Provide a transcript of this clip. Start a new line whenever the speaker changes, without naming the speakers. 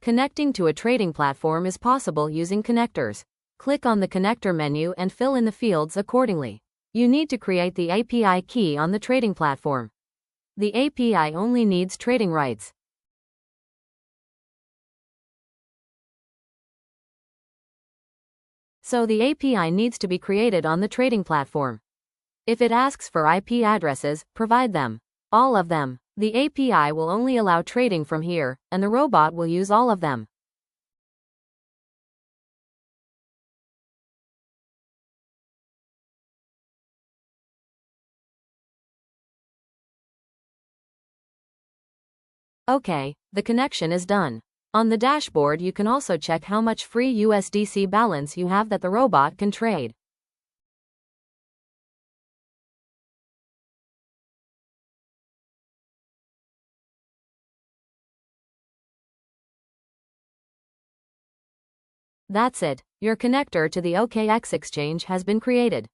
Connecting to a trading platform is possible using connectors. Click on the connector menu and fill in the fields accordingly. You need to create the API key on the trading platform. The API only needs trading rights. So the API needs to be created on the trading platform. If it asks for IP addresses, provide them. All of them. The API will only allow trading from here, and the robot will use all of them. Okay, the connection is done. On the dashboard you can also check how much free USDC balance you have that the robot can trade. That's it. Your connector to the OKX exchange has been created.